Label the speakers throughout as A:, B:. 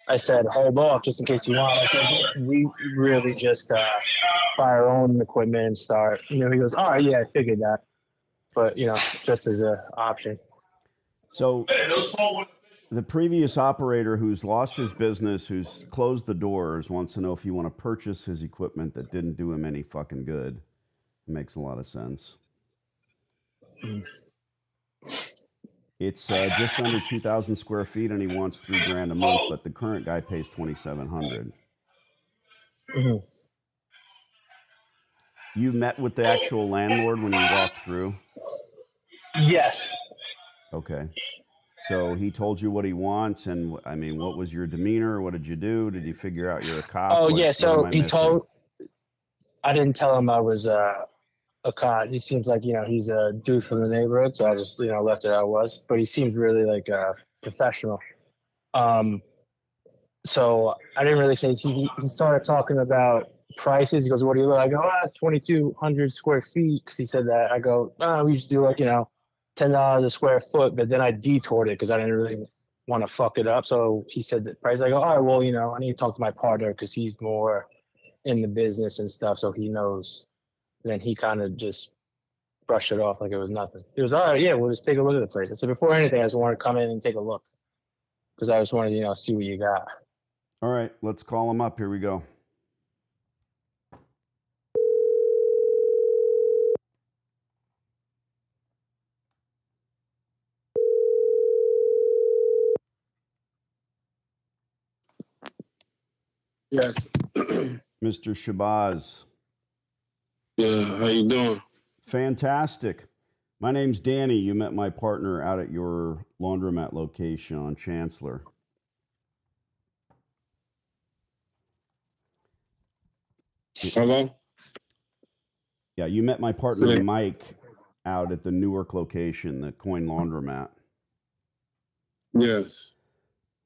A: I said, hold off just in case you want. I said, we really just buy our own equipment and start. He goes, all right, yeah, I figured that. But, just as an option.
B: So the previous operator who's lost his business, who's closed the doors, wants to know if you want to purchase his equipment that didn't do him any fucking good. It makes a lot of sense. It's just under 2,000 square feet, and he wants $3,000 a month, but the current guy pays 2,700.
A: Mm-hmm.
B: You met with the actual landlord when you walked through?
A: Yes.
B: Okay. So he told you what he wants, and I mean, what was your demeanor? What did you do? Did you figure out you're a cop?
A: Oh,
B: what,
A: yeah. So
B: he told.
A: I didn't tell him I was a cop. He seems like he's a dude from the neighborhood, so I just left it how it was. But he seemed really like professional. So I didn't really say. He started talking about prices. He goes, "What do you look?" I go, 2,200 square feet. Because he said that. I go, we just do like $10 a square foot. But then I detoured it because I didn't really want to fuck it up. So he said the price. I go, all right, well, I need to talk to my partner because he's more in the business and stuff, so he knows. And then he kind of just brushed it off like it was nothing. He was, all right, yeah, we'll just take a look at the place. I said, before anything, I just wanted to come in and take a look because I just wanted to see what you got.
B: All right, let's call him up. Here we go.
C: Yes.
B: Mr. Shabazz.
C: Yeah, how you doing?
B: Fantastic. My name's Danny. You met my partner out at your laundromat location on Chancellor.
C: Hello?
B: Yeah, you met my partner Mike out at the Newark location, the Coin Laundromat.
C: Yes.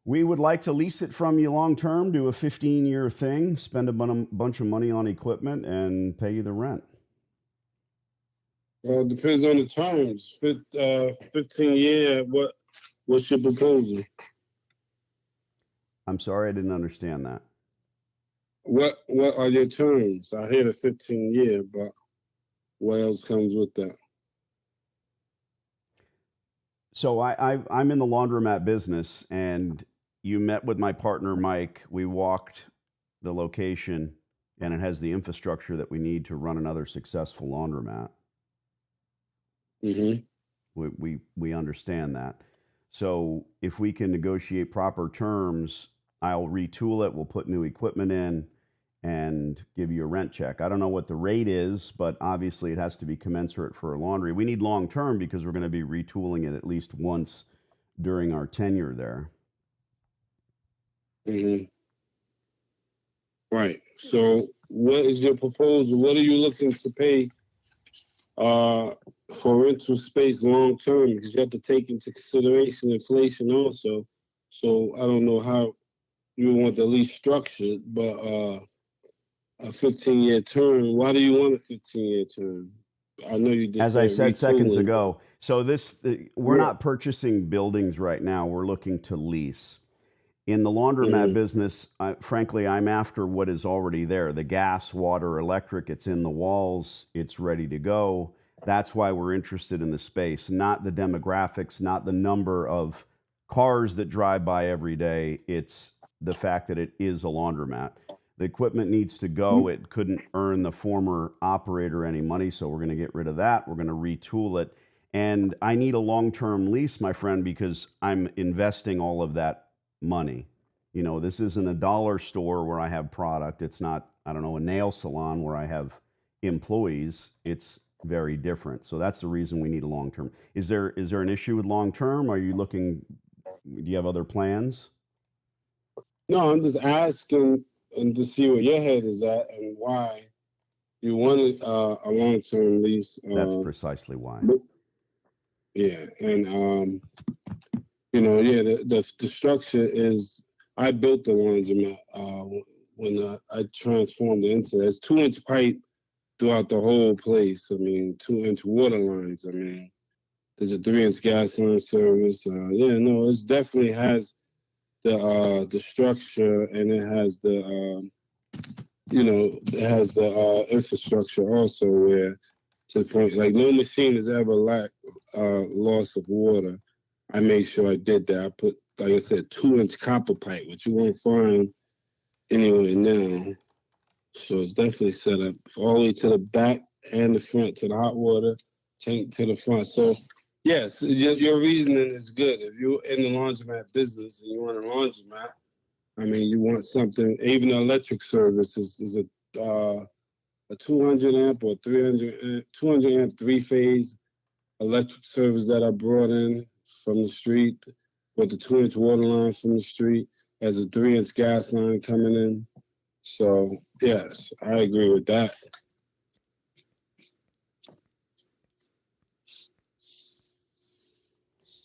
B: We would like to lease it from you long term, do a 15-year thing, spend a bunch of money on equipment, and pay you the rent.
C: Well, it depends on the terms. 15 year, what's your proposal?
B: I'm sorry, I didn't understand that.
C: What are your terms? I hear the 15 year, but what else comes with that?
B: So I'm in the laundromat business, and you met with my partner Mike. We walked the location, and it has the infrastructure that we need to run another successful laundromat.
C: Mm-hmm.
B: We understand that. So if we can negotiate proper terms, I'll retool it. We'll put new equipment in and give you a rent check. I don't know what the rate is, but obviously it has to be commensurate for a laundry. We need long term because we're going to be retooling it at least once during our tenure there.
C: Mm-hmm. Right. So what is your proposal? What are you looking to pay for rental space long term? Because you have to take into consideration inflation also. So I don't know how you want the lease structured, but a 15-year term. Why do you want a 15-year term? I know you just
B: as I said seconds ago. So we're
C: Yeah.
B: not purchasing buildings right now. We're looking to lease. In the laundromat business, frankly, I'm after what is already there. The gas, water, electric, it's in the walls. It's ready to go. That's why we're interested in the space, not the demographics, not the number of cars that drive by every day. It's the fact that it is a laundromat. The equipment needs to go. It couldn't earn the former operator any money, so we're going to get rid of that. We're going to retool it. And I need a long-term lease, my friend, because I'm investing all of that money. This isn't a dollar store where I have product. It's not, I don't know, a nail salon where I have employees. It's very different. So that's the reason we need a long-term. Is there an issue with long-term? Are you looking, do you have other plans?
C: No, I'm just asking and to see where your head is at and why you wanted a long-term lease.
B: That's precisely why.
C: Yeah, and the structure is. I built the laundromat when I transformed it into. There's 2-inch pipe throughout the whole place. I mean, 2-inch water lines. I mean, there's a 3-inch gas line service. It definitely has the structure, and it has the infrastructure also, where to the point like no machine has ever lacked loss of water. I made sure I did that. I put, like I said, 2-inch copper pipe, which you won't find anywhere now. So it's definitely set up all the way to the back and the front, to the hot water tank to the front. So yes, your reasoning is good. If you're in the laundromat business and you want a laundromat, I mean, you want something. Even the electric service is a 200 amp or 200 amp 3-phase electric service that I brought in from the street, with the 2-inch water line from the street, as a 3-inch gas line coming in. So yes, I agree with that.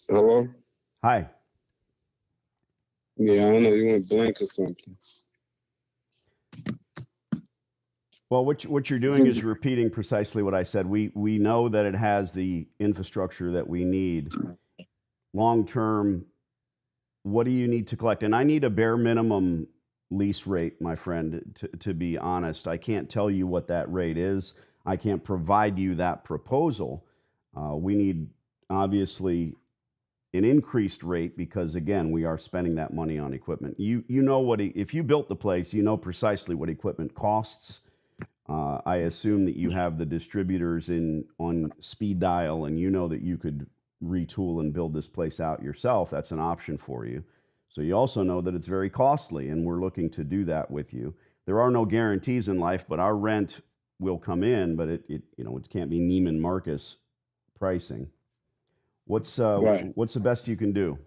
C: Hello?
B: Hi.
C: Yeah, I don't know. You went blank or something.
B: Well, what you're doing is repeating precisely what I said. We know that it has the infrastructure that we need. Long term, what do you need to collect? And I need a bare minimum lease rate, my friend, to be honest. I can't tell you what that rate is. I can't provide you that proposal. We need, obviously, an increased rate because, again, we are spending that money on equipment. You know what, if you built the place, you know precisely what equipment costs. I assume that you have the distributors on speed dial, and you know that you could retool and build this place out yourself. That's an option for you. So you also know that it's very costly, and we're looking to do that with you. There are no guarantees in life, but our rent will come in, but it can't be Neiman Marcus pricing. What's
C: Right.
B: what's the best you can do?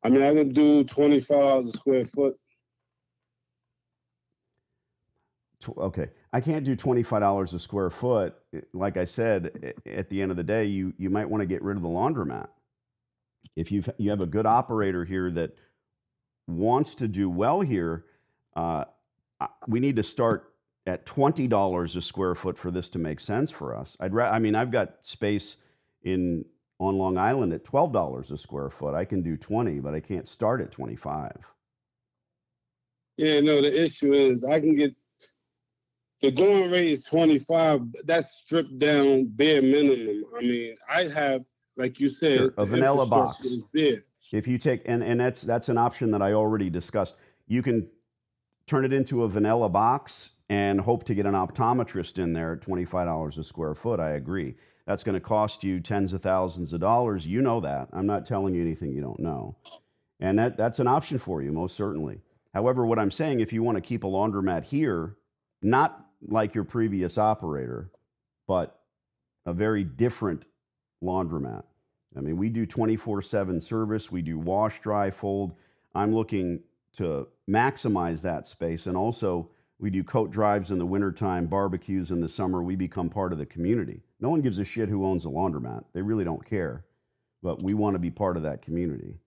C: I mean, I can do $25 a square foot.
B: Okay, I can't do $25 a square foot. Like I said, at the end of the day, you might want to get rid of the laundromat. If you have a good operator here that wants to do well here, we need to start at $20 a square foot for this to make sense for us. I've got space on Long Island at $12 a square foot. I can do 20, but I can't start at 25.
C: Yeah, no, the issue is I can get the going rate is 25. That's stripped down bare minimum. I mean, I have, like you said,
B: Sure, a vanilla box.
C: Is there.
B: If you take and that's an option that I already discussed. You can turn it into a vanilla box and hope to get an optometrist in there at $25 a square foot. I agree. That's going to cost you tens of thousands of dollars. You know that. I'm not telling you anything you don't know. And that's an option for you, most certainly. However, what I'm saying, if you want to keep a laundromat here, not like your previous operator, but a very different laundromat. I mean, we do 24/7 service. We do wash, dry, fold. I'm looking to maximize that space. And also, we do coat drives in the wintertime, barbecues in the summer. We become part of the community. No one gives a shit who owns a laundromat. They really don't care. But we want to be part of that community.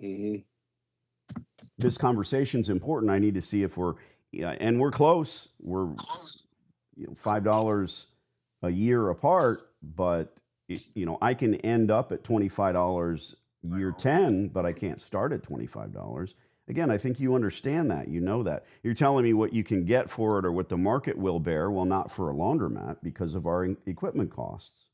C: Mm-hmm.
B: This conversation's important. I need to see if and we're close. We're $5 a year apart, but I can end up at $25 year 10, but I can't start at $25. Again, I think you understand that. You know that. You're telling me what you can get for it or what the market will bear. Well, not for a laundromat because of our equipment costs.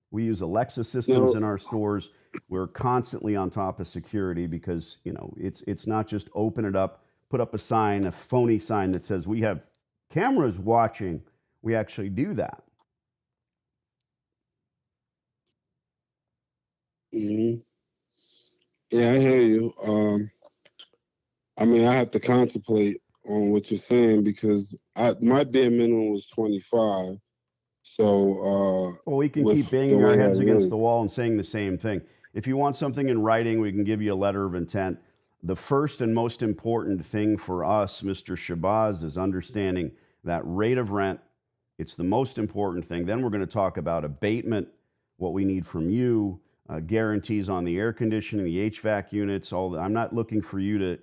B: We use Alexa systems in our stores. We're constantly on top of security because, it's not just open it up, put up a sign, a phony sign that says we have cameras watching. We actually do that.
C: Mm-hmm. Yeah, I hear you. I mean, I have to contemplate on what you're saying because my bare minimum was 25. So,
B: well, we can keep banging our heads against the wall and saying the same thing. If you want something in writing, we can give you a letter of intent. The first and most important thing for us, Mr. Shabazz, is understanding that rate of rent. It's the most important thing. Then we're going to talk about abatement, what we need from you, guarantees on the air conditioning, the HVAC units. All that. I'm not looking for you to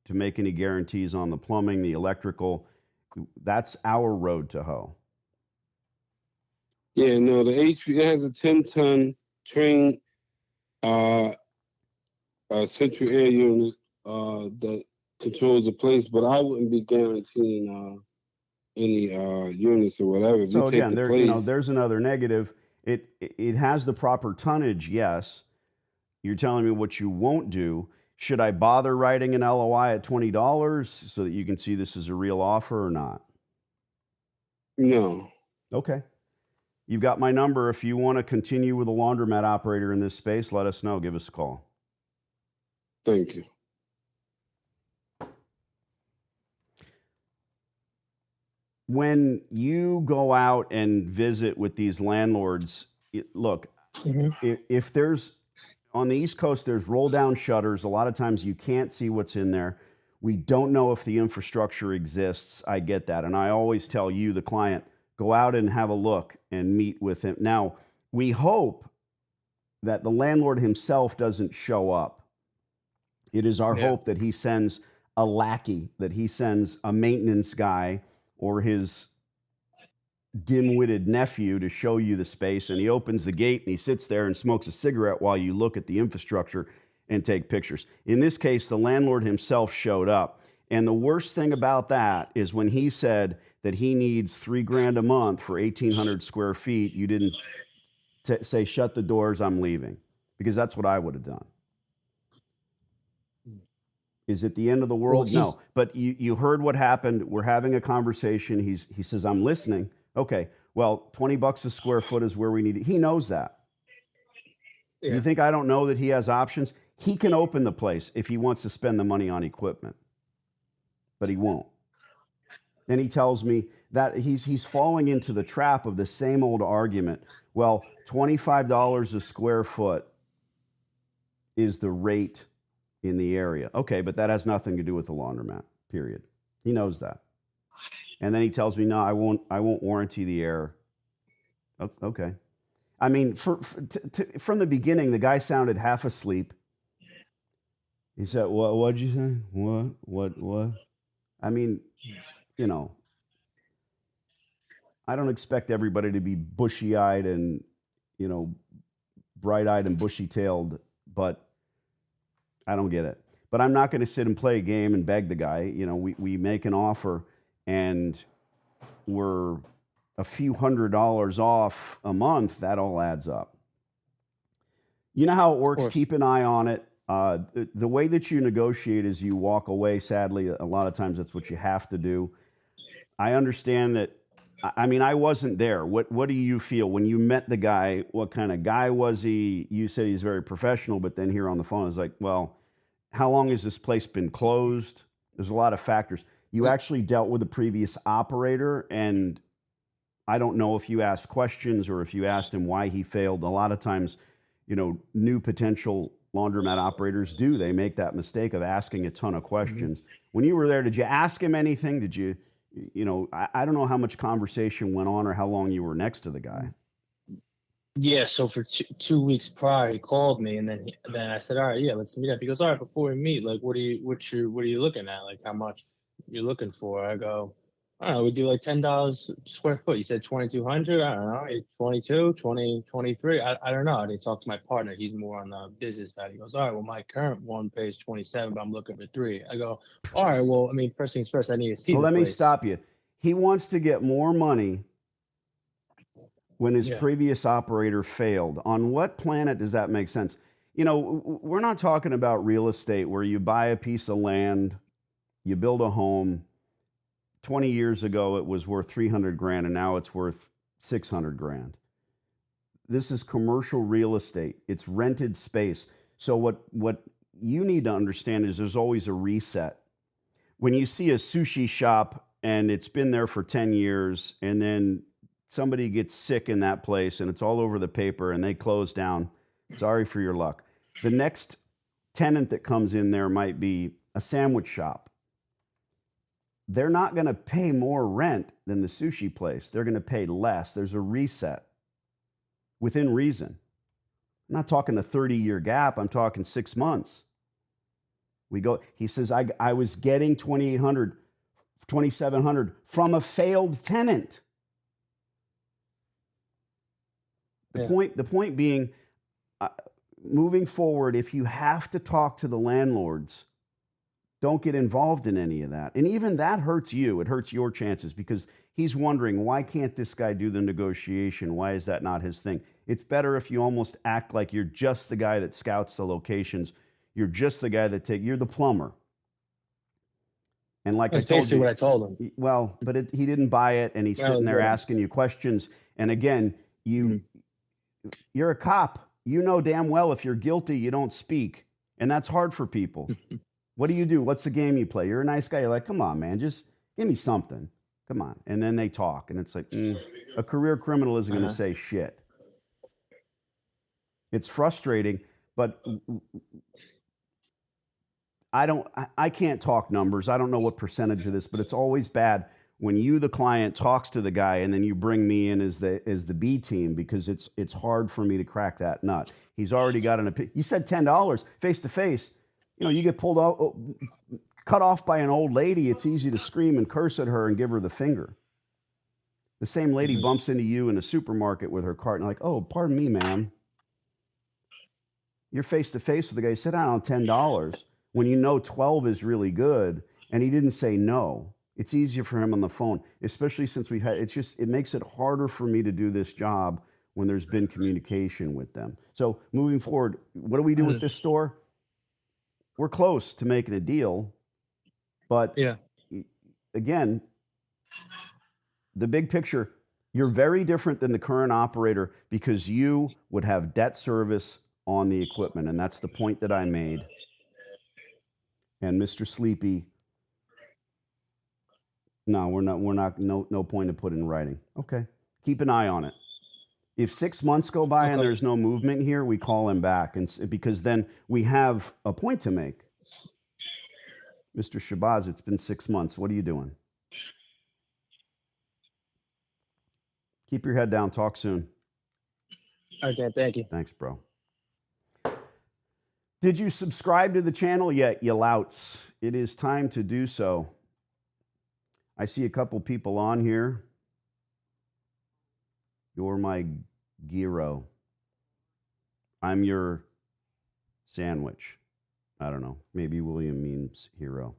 B: make any guarantees on the plumbing, the electrical. That's our road to hoe. Yeah,
C: no, the HVAC has a 10-ton train. A central air unit that controls the place, but I wouldn't be guaranteeing any units or whatever. If you
B: So
C: take
B: again,
C: the
B: there,
C: place,
B: there's another negative. It has the proper tonnage, yes. You're telling me what you won't do. Should I bother writing an LOI at $20 so that you can see this is a real offer or not?
C: no.
B: Okay. You've got my number. If you want to continue with a laundromat operator in this space, let us know. Give us a call.
C: Thank you.
B: When you go out and visit with these landlords, look, if there's on the East Coast, there's roll down shutters. A lot of times you can't see what's in there. We don't know if the infrastructure exists. I get that. And I always tell you, the client, go out and have a look and meet with him. Now, we hope that the landlord himself doesn't show up. It is our hope that he sends a lackey, that he sends a maintenance guy or his dim-witted nephew to show you the space, and he opens the gate and he sits there and smokes a cigarette while you look at the infrastructure and take pictures. In this case, the landlord himself showed up. And the worst thing about that is when he said that he needs $3,000 a month for 1,800 square feet, you didn't say, shut the doors, I'm leaving. Because that's what I would have done. Is it the end of the world? No. But you heard what happened. We're having a conversation. He says, I'm listening. Okay, well, $20 a square foot is where we need it. He knows that. Yeah. You think I don't know that he has options? He can open the place if he wants to spend the money on equipment, but he won't. Then he tells me that he's falling into the trap of the same old argument. Well, $25 a square foot is the rate in the area. Okay, but that has nothing to do with the laundromat, period. He knows that. And then he tells me, no, I won't warranty the air. Okay. I mean, from the beginning, the guy sounded half asleep. He said, what'd you say? What? I mean, I don't expect everybody to be bushy-eyed and, bright-eyed and bushy-tailed, but I don't get it. But I'm not going to sit and play a game and beg the guy. We make an offer and we're a few $100s off a month. That all adds up. You know how it works. Keep an eye on it. The way that you negotiate is you walk away. Sadly, a lot of times that's what you have to do. I understand that. I mean, I wasn't there. What do you feel when you met the guy? What kind of guy was he? You said he's very professional, but then here on the phone, it's like, well, how long has this place been closed? There's a lot of factors. You actually dealt with the previous operator, and I don't know if you asked questions or if you asked him why he failed. A lot of times, new potential laundromat operators do. They make that mistake of asking a ton of questions. When you were there, did you ask him anything? Did you, I don't know how much conversation went on or how long you were next to the guy.
A: Yeah, so for 2 weeks prior, he called me, and then I said, all right, yeah, let's meet up. He goes, all right, before we meet, like, what are you looking at? Like, how much you're looking for? I go, I don't know, we do like $10 square foot. You said 2,200. I don't know, 22, 20, 23. I don't know. And he talked to my partner. He's more on the business side. He goes, all right, well, my current one pays 27, but I'm looking for 3. I go, all right, well, I mean, first things first, I need to see the place.
B: Let me stop you. He wants to get more money when his previous operator failed. On what planet does that make sense? We're not talking about real estate where you buy a piece of land, you build a home. 20 years ago, it was worth $300,000, and now it's worth $600,000. This is commercial real estate. It's rented space. So what you need to understand is there's always a reset. When you see a sushi shop and it's been there for 10 years, and then somebody gets sick in that place and it's all over the paper and they close down, sorry for your luck. The next tenant that comes in there might be a sandwich shop. They're not going to pay more rent than the sushi place. They're going to pay less. There's a reset within reason. I'm not talking a 30-year gap. I'm talking 6 months. He says, I was getting $2,800, $2,700 from a failed tenant. The point being, moving forward, if you have to talk to the landlords, don't get involved in any of that. And even that hurts you. It hurts your chances because he's wondering, why can't this guy do the negotiation? Why is that not his thing? It's better if you almost act like you're just the guy that scouts the locations. You're just the guy that you're the plumber. And like
A: That's
B: I told
A: basically
B: you,
A: what I told him.
B: well, but he didn't buy it, and he's sitting there asking you questions. And again, you're a cop. You know damn well if you're guilty, you don't speak. And that's hard for people. What do? What's the game you play? You're a nice guy. You're like, come on, man, just give me something. Come on. And then they talk, and it's like, a career criminal isn't going to say shit. It's frustrating, but I can't talk numbers. I don't know what percentage of this, but it's always bad when you, the client, talks to the guy and then you bring me in as the B team, because it's hard for me to crack that nut. He's already got an opinion. You said $10 face to face. You get pulled out, cut off by an old lady. It's easy to scream and curse at her and give her the finger. The same lady bumps into you in a supermarket with her cart and like, oh, pardon me, ma'am. You're face to face with the guy. You sit down on $10 when you know 12 is really good, and he didn't say no. It's easier for him on the phone, especially since it makes it harder for me to do this job when there's been communication with them. So moving forward, what do we do with this store? We're close to making a deal, but again, the big picture, you're very different than the current operator because you would have debt service on the equipment, and that's the point that I made. And Mr. Sleepy, no, no point to put in writing. Okay, keep an eye on it. If 6 months go by and there's no movement here, we call him back, and because then we have a point to make. Mr. Shabazz, it's been 6 months. What are you doing? Keep your head down. Talk soon.
A: Okay, thank you.
B: Thanks, bro. Did you subscribe to the channel yet, you louts? It is time to do so. I see a couple people on here. You're my gyro. I'm your sandwich. I don't know. Maybe William means hero.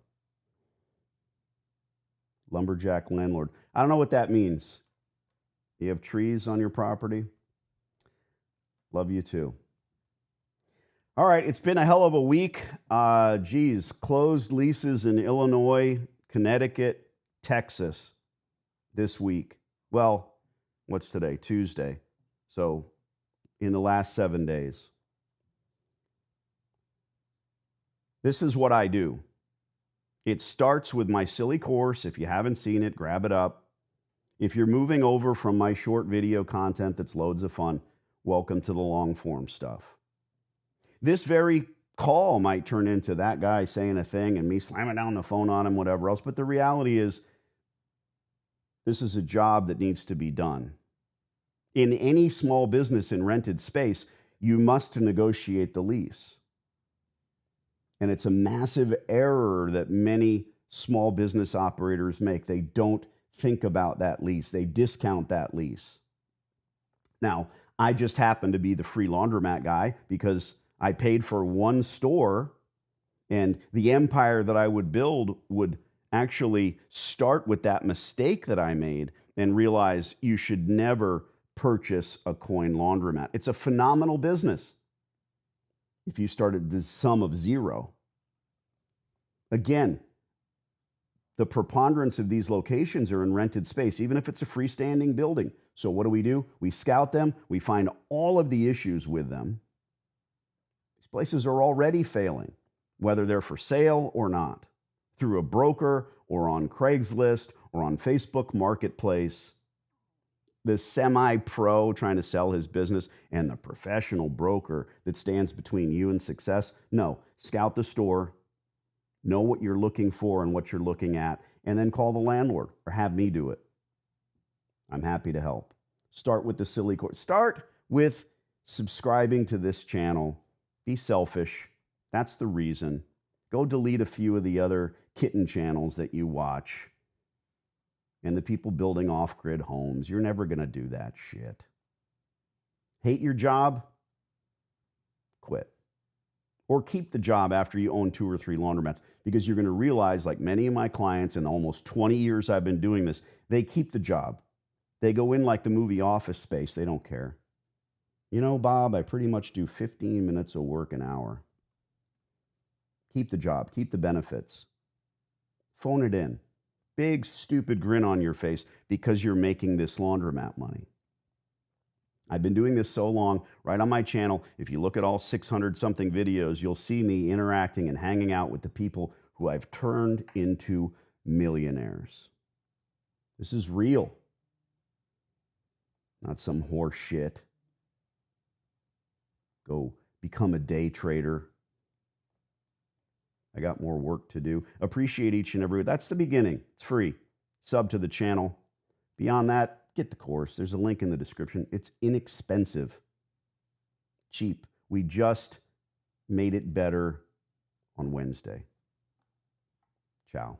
B: Lumberjack landlord. I don't know what that means. You have trees on your property? Love you too. All right, it's been a hell of a week. Closed leases in Illinois, Connecticut, Texas this week. Well, what's today? Tuesday. So in the last 7 days. This is what I do. It starts with my silly course. If you haven't seen it, grab it up. If you're moving over from my short video content that's loads of fun, welcome to the long form stuff. This very call might turn into that guy saying a thing and me slamming down the phone on him, whatever else. But the reality is, this is a job that needs to be done. In any small business in rented space, you must negotiate the lease. And it's a massive error that many small business operators make. They don't think about that lease. They discount that lease. Now, I just happen to be the free laundromat guy because I paid for one store, and the empire that I would build would actually start with that mistake that I made and realize you should never purchase a coin laundromat. It's a phenomenal business if you started the sum of zero. Again, the preponderance of these locations are in rented space, even if it's a freestanding building. So what do? We scout them. We find all of the issues with them. These places are already failing, whether they're for sale or not, through a broker or on Craigslist or on Facebook Marketplace. The semi-pro trying to sell his business and the professional broker that stands between you and success. No, scout the store, know what you're looking for and what you're looking at, and then call the landlord or have me do it. I'm happy to help. Start with the silly course. Start with subscribing to this channel. Be selfish. That's the reason. Go delete a few of the other kitten channels that you watch and the people building off-grid homes. You're never going to do that shit. Hate your job? quit. Or keep the job after you own 2 or 3 laundromats, because you're going to realize, like many of my clients in the almost 20 years I've been doing this, they keep the job. They go in like the movie Office Space. They don't care. You know, Bob, I pretty much do 15 minutes of work an hour. Keep the job. Keep the benefits. Phone it in. Big, stupid grin on your face because you're making this laundromat money. I've been doing this so long, right on my channel. If you look at all 600 something videos, you'll see me interacting and hanging out with the people who I've turned into millionaires. This is real, not some horse shit. Go become a day trader. I got more work to do. Appreciate each and every. That's the beginning. It's free. Sub to the channel. Beyond that, get the course. There's a link in the description. It's inexpensive. Cheap. We just made it better on Wednesday. Ciao.